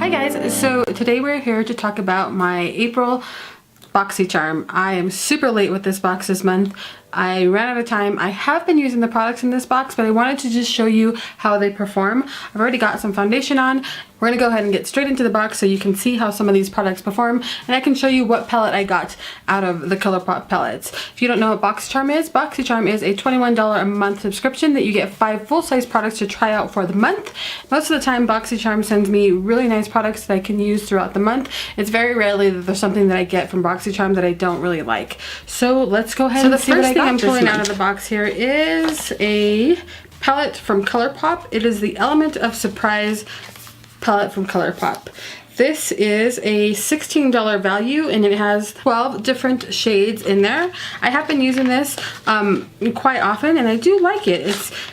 Hi guys, so today we're here to talk about my April Boxy Charm. I am super late with this box this month. I ran out of time. I have been using the products in this box, but I wanted to just show you how they perform. I've already got some foundation on. We're gonna go ahead and get straight into the box so you can see how some of these products perform, and I can show you what palette I got out of the ColourPop palettes. If you don't know what Boxy Charm is a $21 a month subscription that you get 5 full-size products to try out for the month. Most of the time Boxy Charm sends me really nice products that I can use throughout the month. It's very rarely that there's something that I get from Boxy Charm that I don't really like. So let's go ahead and see what I got. The first thing I'm pulling out of the box here is a palette from ColourPop. It is the Element of Surprise palette from ColourPop. This is a $16 value and it has 12 different shades in there. I have been using this quite often and I do like it.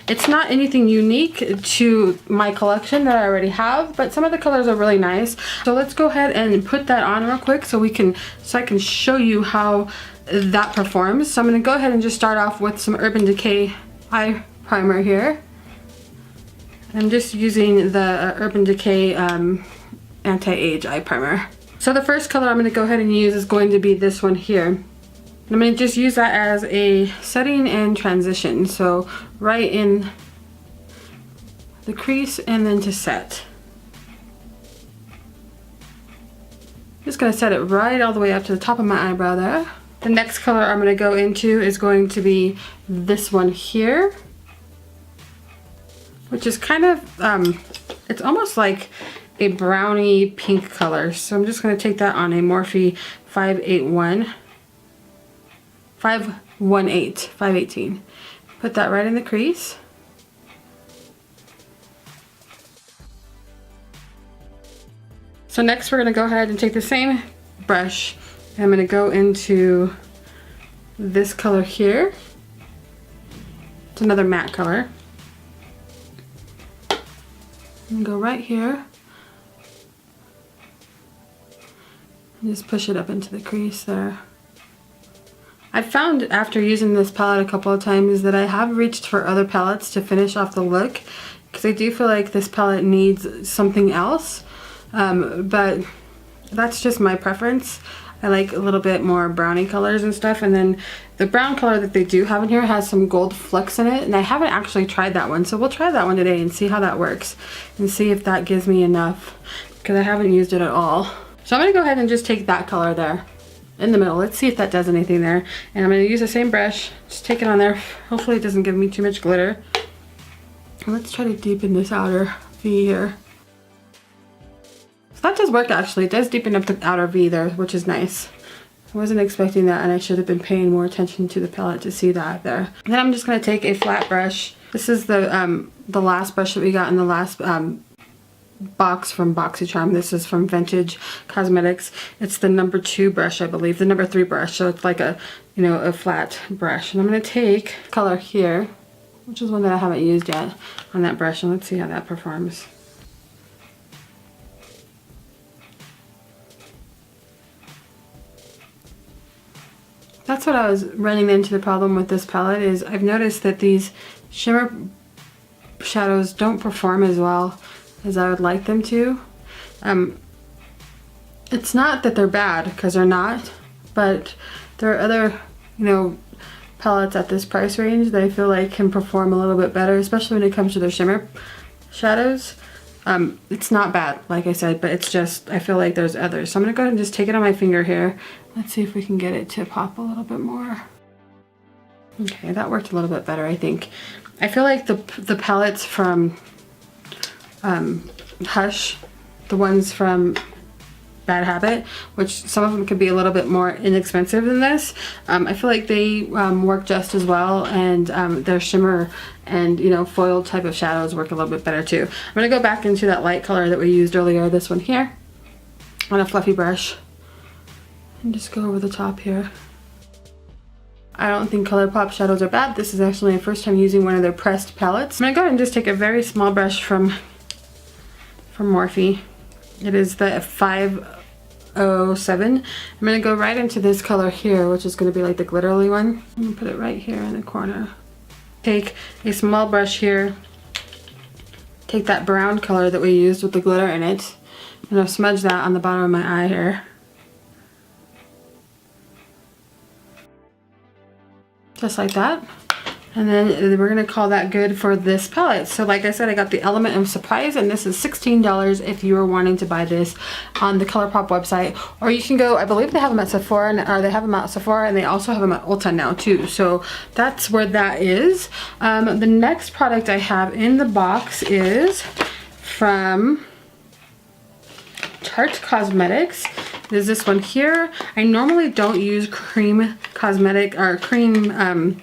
It's not anything unique to my collection that I already have, but some of the colors are really nice. So let's go ahead and put that on real quick so I can show you how that performs. So I'm going to go ahead and just start off with some Urban Decay eye primer here. I'm just using the Urban Decay Anti-Age eye primer. So the first color I'm going to go ahead and use is going to be this one here. I'm going to just use that as a setting and transition. So right in the crease and then to set. Just going to set it right all the way up to the top of my eyebrow there. The next color I'm going to go into is going to be this one here, which is kind of, it's almost like a brownie pink color. So I'm just going to take that on a Morphe 518. Put that right in the crease. So next we're going to go ahead and take the same brush and I'm going to go into this color here. It's another matte color. And go right here and just push it up into the crease there. I found after using this palette a couple of times that I have reached for other palettes to finish off the look because I do feel like this palette needs something else, but that's just my preference. I like a little bit more browny colors and stuff, and then the brown color that they do have in here has some gold flecks in it, and I haven't actually tried that one, so we'll try that one today and see how that works and see if that gives me enough because I haven't used it at all. So I'm going to go ahead and just take that color there in the middle. Let's see if that does anything there, and I'm going to use the same brush, just take it on there. Hopefully it doesn't give me too much glitter. Let's try to deepen this outer V here. So that does work actually. It does deepen up the outer V there, which is nice. I wasn't expecting that and I should have been paying more attention to the palette to see that there. And then I'm just going to take a flat brush. This is the last brush that we got in the last box from Boxy Charm. This is from Vintage Cosmetics. It's the number 2 brush, I believe, the number 3 brush. So it's like a, you know, a flat brush. And I'm going to take color here, which is one that I haven't used yet on that brush, and let's see how that performs. That's what I was running into the problem with this palette is I've noticed that these shimmer shadows don't perform as well as I would like them to. It's not that they're bad, because they're not, but there are other, you know, palettes at this price range that I feel like can perform a little bit better, especially when it comes to their shimmer shadows. It's not bad, like I said, but it's just, I feel like there's others. So I'm going to go ahead and just take it on my finger here. Let's see if we can get it to pop a little bit more. Okay, that worked a little bit better, I think. I feel like the palettes from Hush, the ones from Bad Habit, which some of them could be a little bit more inexpensive than this, I feel like they work just as well, and their shimmer and, you know, foil type of shadows work a little bit better too. I'm going to go back into that light color that we used earlier, this one here, on a fluffy brush, and just go over the top here. I don't think ColourPop shadows are bad. This is actually my first time using one of their pressed palettes. I'm going to go ahead and just take a very small brush from Morphe. It is the 507. I'm going to go right into this color here, which is going to be like the glittery one. I'm going to put it right here in the corner. Take a small brush here, take that brown color that we used with the glitter in it, I'm gonna smudge that on the bottom of my eye here. Just like that. And then we're gonna call that good for this palette. So like I said, I got the Element of Surprise, and this is $16 if you are wanting to buy this on the ColourPop website. Or you can go, I believe they have them at Sephora, or they have them at Sephora, and they also have them at Ulta now too. So that's where that is. The next product I have in the box is from Tarte Cosmetics. There's this one here. I normally don't use cream cosmetic or cream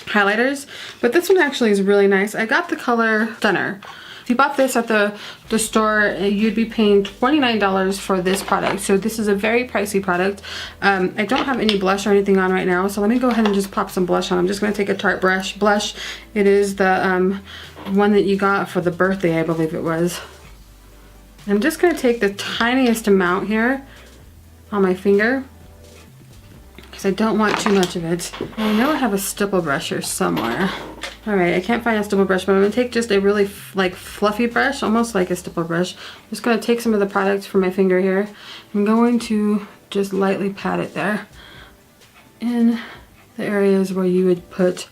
highlighters, but this one actually is really nice. I got the color Stunner. If you bought this at the store, you'd be paying $29 for this product. So this is a very pricey product. I don't have any blush or anything on right now, so let me go ahead and just pop some blush on. I'm just going to take a Tarte blush. It is the one that you got for the birthday, I believe it was. I'm just going to take the tiniest amount here on my finger, because I don't want too much of it. I know I have a stipple brush here somewhere. Alright, I can't find a stipple brush, but I'm going to take just a really like fluffy brush, almost like a stipple brush. I'm just going to take some of the product from my finger here. I'm going to just lightly pat it there in the areas where you would put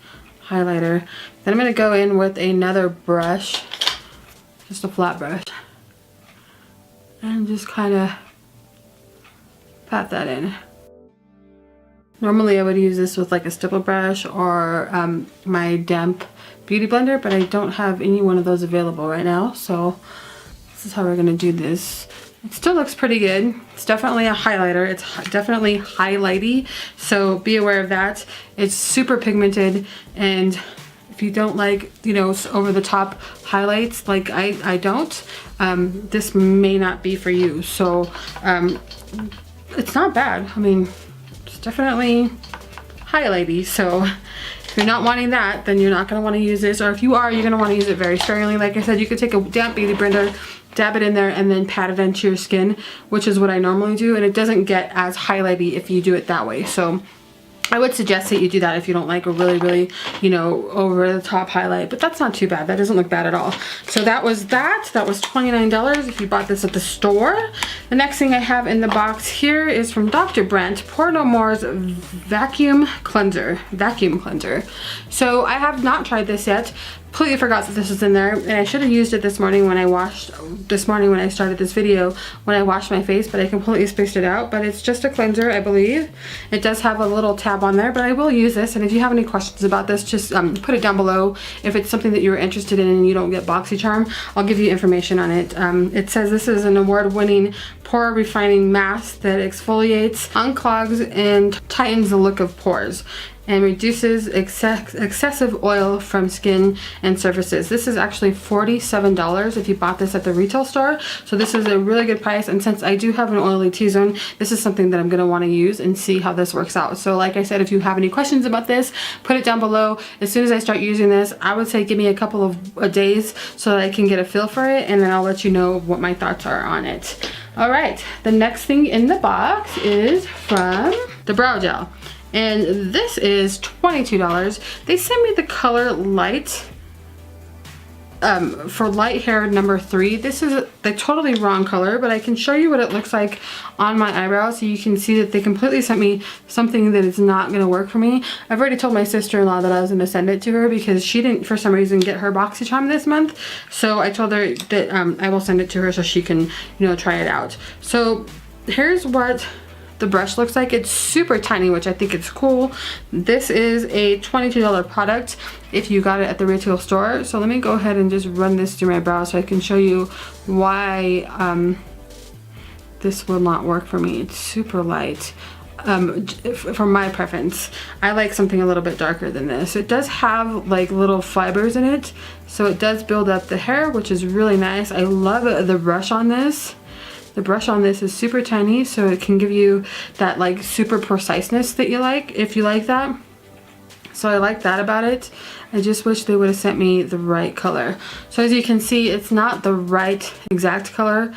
highlighter. Then I'm going to go in with another brush, just a flat brush, and just kind of pat that in. Normally I would use this with like a stipple brush or my damp beauty blender, but I don't have any one of those available right now, so this is how we're gonna do this. It still looks pretty good. It's definitely a highlighter. It's definitely highlighty, so be aware of that. It's super pigmented, and if you don't like, you know, over the top highlights like I don't, this may not be for you. So it's not bad. I mean, it's definitely highlighty. So if you're not wanting that, then you're not going to want to use this. Or if you are, you're going to want to use it very sparingly. Like I said, you could take a damp beauty blender, dab it in there, and then pat it into your skin, which is what I normally do. And it doesn't get as highlighty if you do it that way. So I would suggest that you do that if you don't like a really, you know, over the top highlight, but that's not too bad. That doesn't look bad at all. So that was that. That was $29 if you bought this at the store. The next thing I have in the box here is from Dr. Brent, Pore No More's Vacuum Cleanser. So I have not tried this yet. Completely forgot that this was in there, and I should have used it this morning when I started this video, when I washed my face, but I completely spaced it out. But it's just a cleanser, I believe. It does have a little tab on there, but I will use this, and if you have any questions about this, just put it down below. If it's something that you're interested in and you don't get Boxy Charm, I'll give you information on it. It says this is an award-winning pore refining mask that exfoliates, unclogs, and tightens the look of pores, and reduces excessive oil from skin and surfaces. This is actually $47 if you bought this at the retail store. So this is a really good price, and since I do have an oily T-zone, this is something that I'm going to want to use and see how this works out. So like I said, if you have any questions about this, put it down below. As soon as I start using this, I would say give me a couple of days so that I can get a feel for it, and then I'll let you know what my thoughts are on it. Alright, the next thing in the box is from the Brow Gel. And this is $22. They sent me the color Light for light hair number 3. This is the totally wrong color, but I can show you what it looks like on my eyebrows so you can see that they completely sent me something that is not going to work for me. I've already told my sister-in-law that I was going to send it to her because she didn't for some reason get her Boxy Charm this month. So I told her that I will send it to her so she can, you know, try it out. So here's what the brush looks like. It's super tiny, which I think is cool. This is a $22 product if you got it at the retail store. So let me go ahead and just run this through my brow so I can show you why this will not work for me. It's super light. For my preference, I like something a little bit darker than this. It does have like little fibers in it, so it does build up the hair, which is really nice. I love the brush on this. The brush on this is super tiny, so it can give you that like super preciseness that you like, if you like that. So I like that about it. I just wish they would have sent me the right color. So as you can see, it's not the right exact color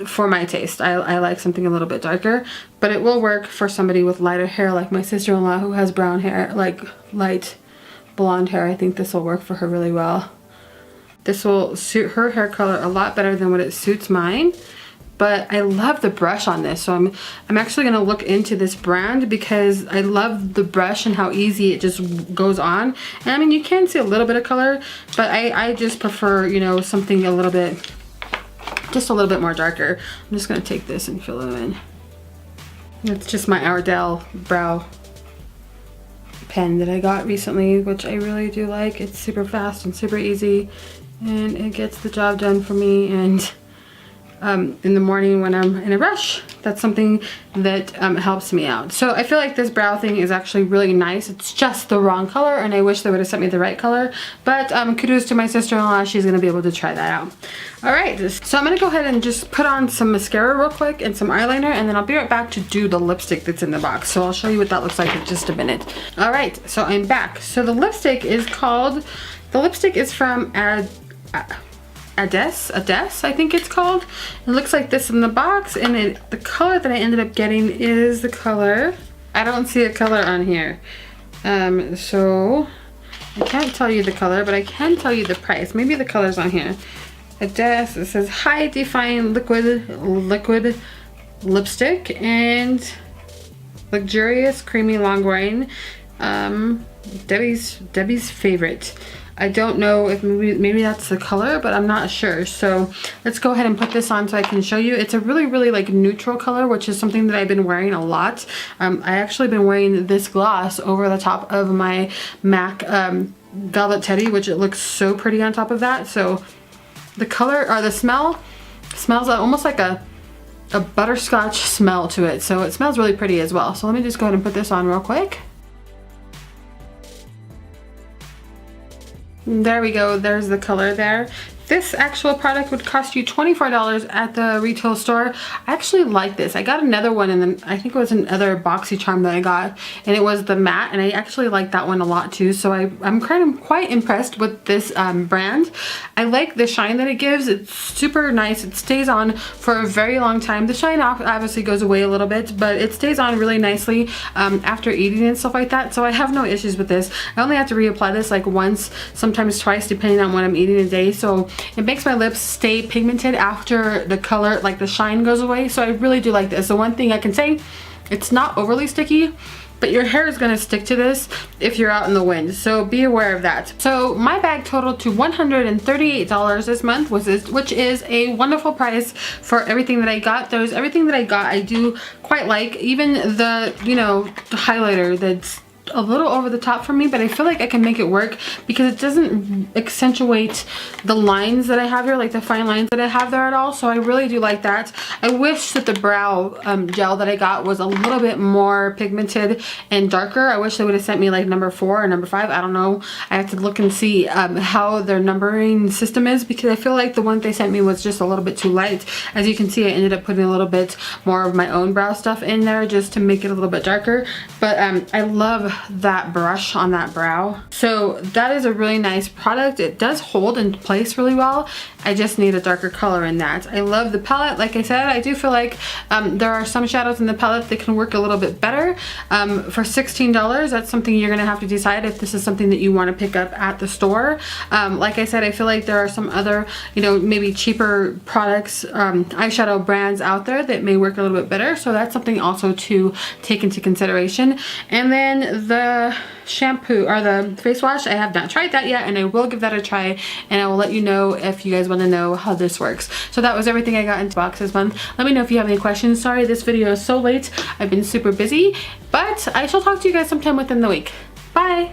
for my taste. I like something a little bit darker, but it will work for somebody with lighter hair like my sister-in-law who has brown hair, like light blonde hair. I think this will work for her really well. this will suit her hair color a lot better than what it suits mine. But I love the brush on this, so I'm actually gonna look into this brand because I love the brush and how easy it just goes on. And I mean, you can see a little bit of color, but I just prefer, you know, something just a little bit more darker. I'm just gonna take this and fill it in. It's just my Ardell brow pen that I got recently, which I really do like. It's super fast and super easy, and it gets the job done for me. And in the morning when I'm in a rush, that's something that helps me out. So I feel like this brow thing is actually really nice. It's just the wrong color, and I wish they would have sent me the right color. But kudos to my sister-in-law. She's gonna be able to try that out. All right, so I'm gonna go ahead and just put on some mascara real quick and some eyeliner, and then I'll be right back to do the lipstick that's in the box. So I'll show you what that looks like in just a minute. All right, so I'm back. So the lipstick is from Ades, I think it's called. It looks like this in the box, and the color that I ended up getting is the color. I don't see a color on here. So I can't tell you the color, but I can tell you the price. Maybe the color's on here. Ades, it says High Define Liquid Lipstick and Luxurious Creamy Long Wearing. Debbie's favorite. I don't know if maybe that's the color, but I'm not sure. So let's go ahead and put this on so I can show you. It's a really like neutral color, which is something that I've been wearing a lot. I actually been wearing this gloss over the top of my MAC Velvet Teddy, which it looks so pretty on top of that. So the color or the smells almost like a butterscotch smell to it. So it smells really pretty as well. So let me just go ahead and put this on real quick. There we go, there's the color there. This actual product would cost you $24 at the retail store. I actually like this. I got another one, and then I think it was another Boxy Charm that I got, and it was the matte, and I actually like that one a lot too. So I'm kind of quite impressed with this brand. I like the shine that it gives. It's super nice. It stays on for a very long time. The shine obviously goes away a little bit, but it stays on really nicely after eating and stuff like that. So I have no issues with this. I only have to reapply this like once, sometimes twice, depending on what I'm eating a day. So it makes my lips stay pigmented after the color, like the shine, goes away. So I really do like this. The one thing I can say, it's not overly sticky, but your hair is going to stick to this if you're out in the wind. So be aware of that. So my bag totaled to $138 this month, which is a wonderful price for everything that I got. Everything that I got I do quite like. Even the, you know, the highlighter that's a little over the top for me, but I feel like I can make it work because it doesn't accentuate the lines that I have here, like the fine lines that I have there at all. So I really do like that. I wish that the brow gel that I got was a little bit more pigmented and darker. I wish they would have sent me like number 4 or number 5. I don't know. I have to look and see how their numbering system is, because I feel like the one they sent me was just a little bit too light. As you can see, I ended up putting a little bit more of my own brow stuff in there just to make it a little bit darker. But I love that brush on that brow. So that is a really nice product. It does hold in place really well. I just need a darker color in that. I love the palette. Like I said, I do feel like there are some shadows in the palette that can work a little bit better. For $16, that's something you're gonna have to decide if this is something that you want to pick up at the store. Like I said, I feel like there are some other, you know, maybe cheaper products, eyeshadow brands out there that may work a little bit better. So that's something also to take into consideration. And then the shampoo or the face wash, I have not tried that yet, and I will give that a try, and I will let you know if you guys want to know how this works. So that was everything I got into box this month. Let me know if you have any questions. Sorry this video is so late. I've been super busy, but I shall talk to you guys sometime within the week. Bye!